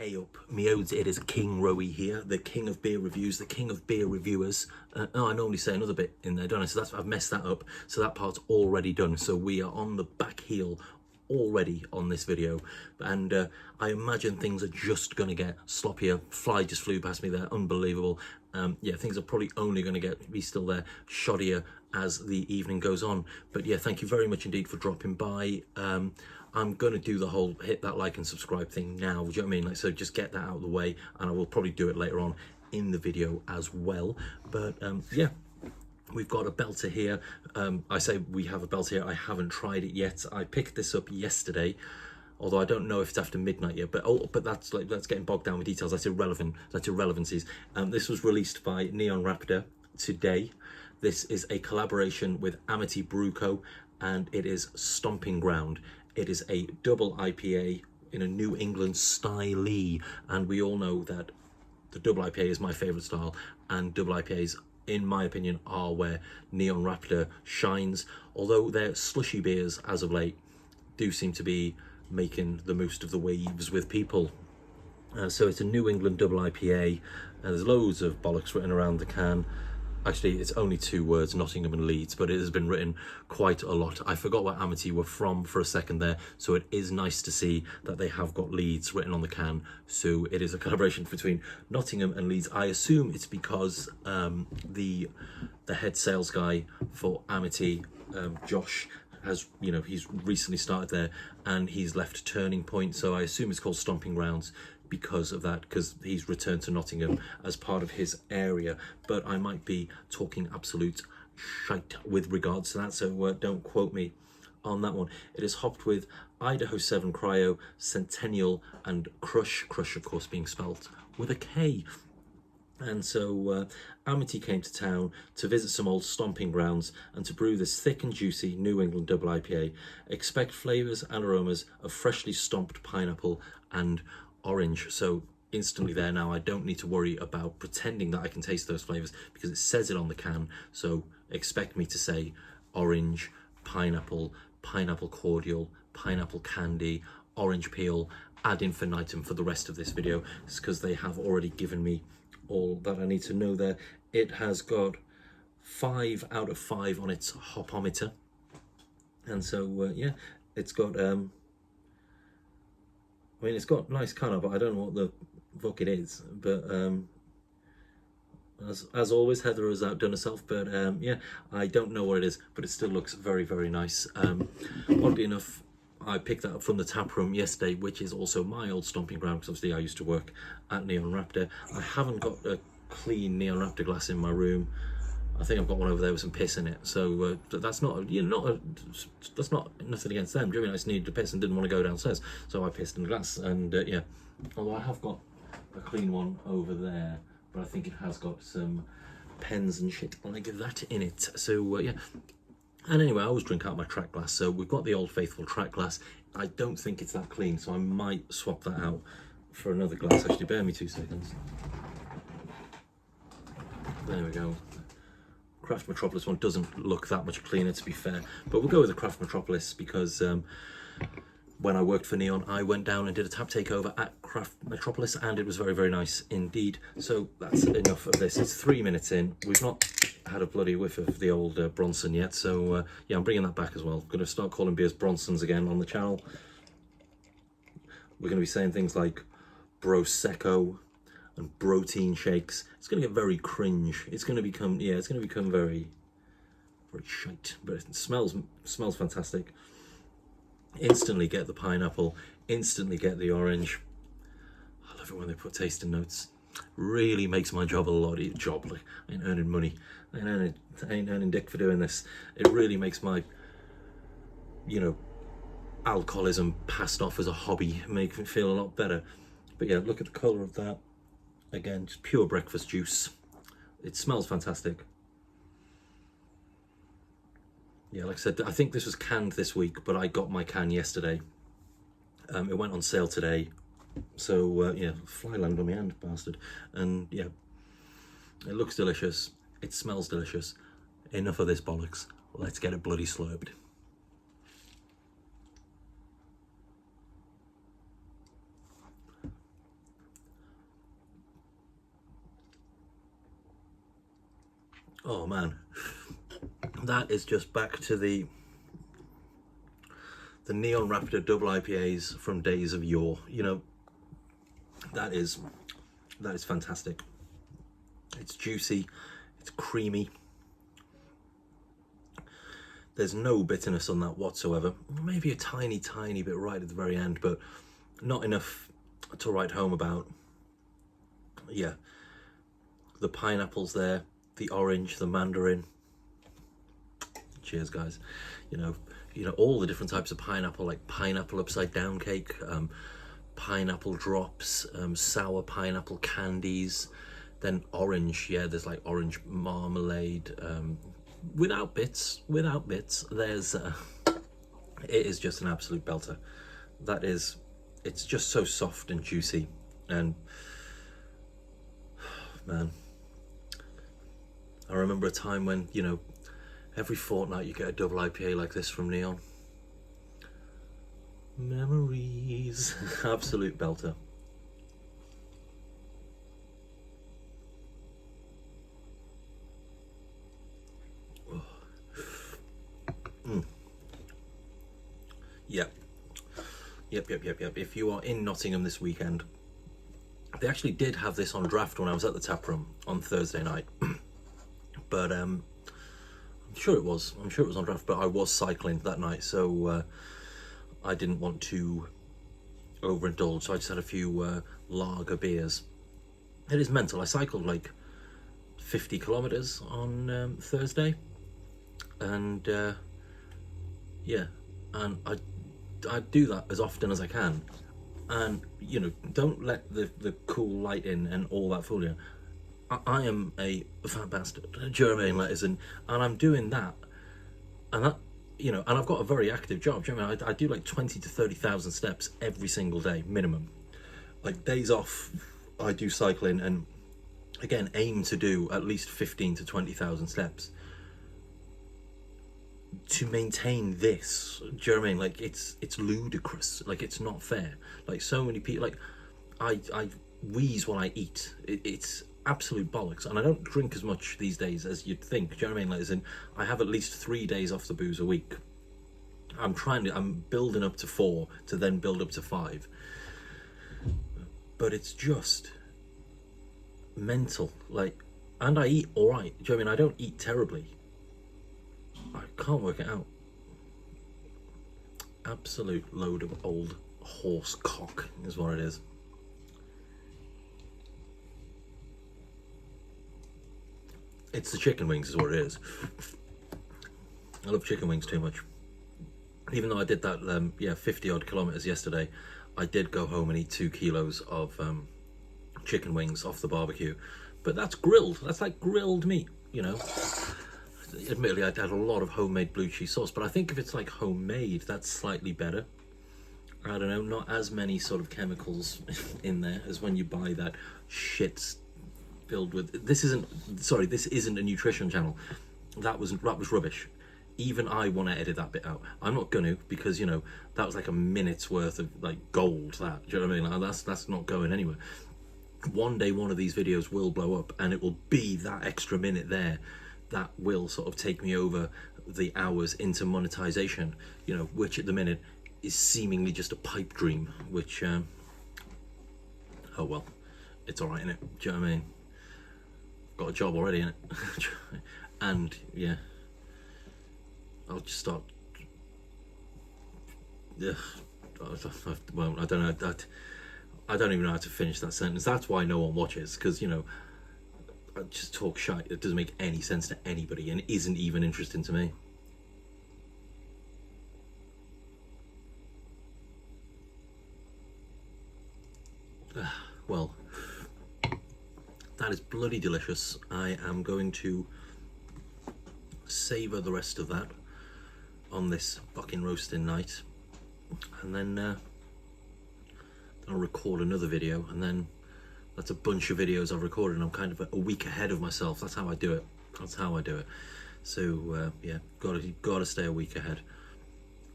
Hey up, me odes, it is King Rowie here, the king of beer reviews, the king of beer reviewers. Oh, I normally say another bit in there, don't I? So I've messed that up. So that part's already done. So we are on the back heel already on this video. And I imagine things are just going to get sloppier. Fly just flew past me there, unbelievable. Yeah, things are probably only going to be still there, shoddier as the evening goes on. But yeah, thank you very much indeed for dropping by. I'm going to do the whole hit that like and subscribe thing now, do you know what I mean? Like, so just get that out of the way, and I will probably do it later on in the video as well. But yeah, we've got a belter here. I say we have a belter here, I haven't tried it yet. I picked this up yesterday, although I don't know if it's after midnight yet, but that's like, that's getting bogged down with details. That's irrelevant, that's irrelevancies. This was released by Neon Raptor today. This is a collaboration with Amity Brew Co, and it is Stomping Ground. It is a double IPA in a New England style, and we all know that the double IPA is my favorite style, and double IPAs, in my opinion, are where Neon Raptor shines. Although their slushy beers, as of late, do seem to be making the most of the waves with people. So it's a New England double IPA, and there's loads of bollocks written around the can. Actually, it's only 2 words, Nottingham and Leeds, but it has been written quite a lot. I forgot where Amity were from for a second there, so it is nice to see that they have got Leeds written on the can. So it is a collaboration between Nottingham and Leeds. I assume it's because the head sales guy for Amity, Josh, has, you know, he's recently started there and he's left Turning Point, so I assume it's called Stomping Grounds because of that, because he's returned to Nottingham as part of his area. But I might be talking absolute shite with regards to that, so don't quote me on that one. It is hopped with Idaho 7 Cryo, Centennial, and Crush, of course being spelt with a K. And so Amity came to town to visit some old stomping grounds and to brew this thick and juicy New England double IPA. Expect flavours and aromas of freshly stomped pineapple and orange. So instantly there now, I don't need to worry about pretending that I can taste those flavours because it says it on the can. So expect me to say orange, pineapple, pineapple cordial, pineapple candy, orange peel, ad infinitum for the rest of this video. It's because they have already given me all that I need to know there. It has got 5 out of 5 on its hopometer, and so yeah, it's got I mean, it's got nice colour, but I don't know what the fuck it is. But as always, Heather has outdone herself. But yeah, I don't know what it is, but it still looks very, very nice. Oddly enough, I picked that up from the tap room yesterday, which is also my old stomping ground, because obviously I used to work at Neon Raptor. I haven't got a clean Neon Raptor glass in my room. I think I've got one over there with some piss in it. So that's not, you know, that's not nothing against them. Do you know what I mean? I just needed to piss and didn't want to go downstairs, so I pissed in the glass. And yeah, although I have got a clean one over there, but I think it has got some pens and shit like that in it. So yeah. And anyway, I always drink out my track glass, so we've got the old faithful track glass. I don't think it's that clean, so I might swap that out for another glass. Actually, bear me 2 seconds. There we go. Craft Metropolis one doesn't look that much cleaner, to be fair, but we'll go with the Craft Metropolis because when I worked for Neon, I went down and did a tap takeover at Craft Metropolis, and it was very, very nice indeed. So that's enough of this. It's 3 minutes in. We've not had a bloody whiff of the old Bronson yet, so yeah, I'm bringing that back as well. I'm going to start calling beers Bronsons again on the channel. We're going to be saying things like Prosecco and protein shakes. It's going to get very cringe. It's going to become, yeah, it's going to become very, very shite. But it smells fantastic. Instantly get the pineapple. Instantly get the orange. I love it when they put tasting notes. Really makes my job a lot easier. Job, like, I ain't earning money. I ain't earning dick for doing this. It really makes my, you know, alcoholism passed off as a hobby make me feel a lot better. But yeah, look at the colour of that. Again, just pure breakfast juice. It smells fantastic. Yeah, like I said, I think this was canned this week, but I got my can yesterday. It went on sale today. So yeah, fly land on my hand, bastard. And yeah, it looks delicious. It smells delicious. Enough of this bollocks. Let's get it bloody slurped. Oh man, that is just back to the Neon Raptor double IPAs from days of yore. You know, that is fantastic. It's juicy, it's creamy. There's no bitterness on that whatsoever. Maybe a tiny bit right at the very end, but not enough to write home about. Yeah, the pineapple's there, the orange, the mandarin. Cheers, guys. You know, all the different types of pineapple, like pineapple upside down cake, pineapple drops, sour pineapple candies, then orange. Yeah, there's like orange marmalade, without bits. There's it is just an absolute belter. That is, it's just so soft and juicy, and man, I remember a time when, you know, every fortnight you get a double IPA like this from Neon. Memories. Absolute belter. Oh. Yep. If you are in Nottingham this weekend, they actually did have this on draft when I was at the tap room on Thursday night. But I'm sure it was on draft, but I was cycling that night, so I didn't want to overindulge, so I just had a few lager beers. It is mental. I cycled like 50 kilometers on Thursday, and yeah, and I do that as often as I can, and you know, don't let the cool light in and all that fool you. I am a fat bastard, Jermaine letters, and I'm doing that, and that, you know, and I've got a very active job. Do you know what I mean? I do like 20 to 30,000 steps every single day minimum. Like days off, I do cycling, and again aim to do at least 15 to 20,000 steps to maintain this. Do you know what I mean? Like it's ludicrous. Like it's not fair. Like so many people, like I wheeze while I eat. It's absolute bollocks, and I don't drink as much these days as you'd think. Do you know what I mean? Like, as in, I have at least 3 days off the booze a week. I'm building up to 4 to then build up to 5. But it's just mental. Like, and I eat all right. Do you know what I mean? I don't eat terribly. I can't work it out. Absolute load of old horse cock is what it is. It's the chicken wings is what it is. I love chicken wings too much. Even though I did that 50 odd kilometers yesterday, I did go home and eat 2 kilos of chicken wings off the barbecue. But that's grilled. That's like grilled meat, you know. Admittedly, I had a lot of homemade blue cheese sauce, but I think if it's like homemade, that's slightly better. I don't know, not as many sort of chemicals in there as when you buy that shit filled with. This isn't a nutrition channel. That was rubbish. Even I want to edit that bit out. I'm not gonna, because you know that was like a minute's worth of like gold. That, do you know what I mean? Like, that's not going anywhere. One day one of these videos will blow up, and it will be that extra minute there that will sort of take me over the hours into monetization. You know, which at the minute is seemingly just a pipe dream. Which, oh well, it's all right, innit? Do you know what I mean? Got a job already, innit? And yeah, I'll just start. Yeah, well, I don't know. I don't even know how to finish that sentence. That's why no one watches, because you know, I just talk shite. It doesn't make any sense to anybody, and isn't even interesting to me. Well, that is bloody delicious. I am going to savour the rest of that on this fucking roasting night, and then I'll record another video, and then that's a bunch of videos I've recorded, and I'm kind of a week ahead of myself. That's how I do it. So yeah, gotta stay a week ahead.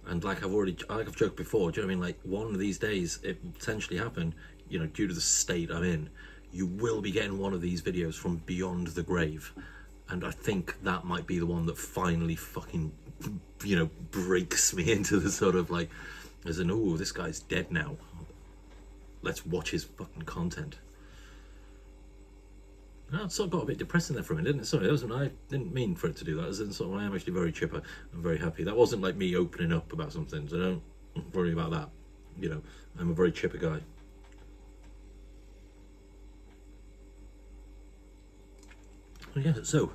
And like I've joked before, do you know what I mean? Like, one of these days it will potentially happen, you know, due to the state I'm in, you will be getting one of these videos from beyond the grave. And I think that might be the one that finally fucking, you know, breaks me into the sort of like, as in, oh, this guy's dead now. Let's watch his fucking content. No, it sort of got a bit depressing there for a minute, didn't it? Sorry, I didn't mean for it to do that. As in, sort of, I am actually very chipper and very happy. That wasn't like me opening up about something, so don't worry about that. You know, I'm a very chipper guy. Yeah, so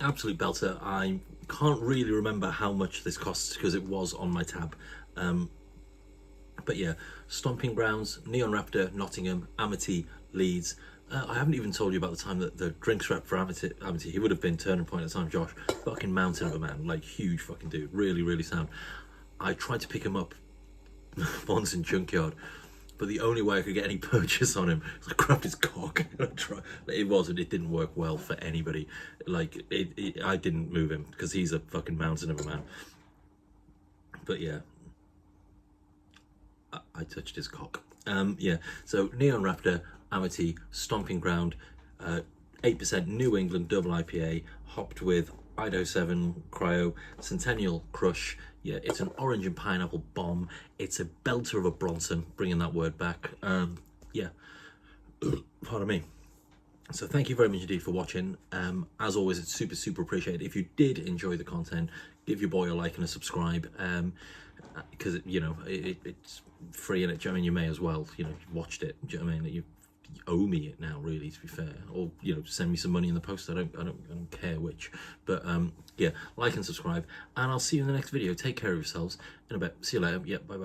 absolute belter. I can't really remember how much this costs because it was on my tab. But yeah, Stomping Grounds, Neon Raptor, Nottingham, Amity, Leeds. I haven't even told you about the time that the drinks rep for Amity, he would have been Turning Point at the time, Josh. Fucking mountain of a man, like huge fucking dude, really, really sound. I tried to pick him up once in Junkyard, but the only way I could get any purchase on him was I grabbed his cock. It didn't work well for anybody. Like, I didn't move him because he's a fucking mountain of a man. But yeah, I touched his cock. Yeah, so Neon Raptor, Amity, Stomping Ground, 8% New England double IPA, hopped with Idaho 7 Cryo, Centennial Crush. Yeah, it's an orange and pineapple bomb. It's a belter of a Bronson, bringing that word back. Yeah, pardon me. So thank you very much indeed for watching. As always, it's super, super appreciated. If you did enjoy the content, give your boy a like and a subscribe. Because, you know, it's free in it. Do you know what I mean? You may as well, you know, you've watched it. Do you know what I mean? You owe me it now, really, to be fair. Or, you know, send me some money in the post. I don't care which. But yeah, like and subscribe, and I'll see you in the next video. Take care of yourselves in a bit. See you later. Yeah, bye.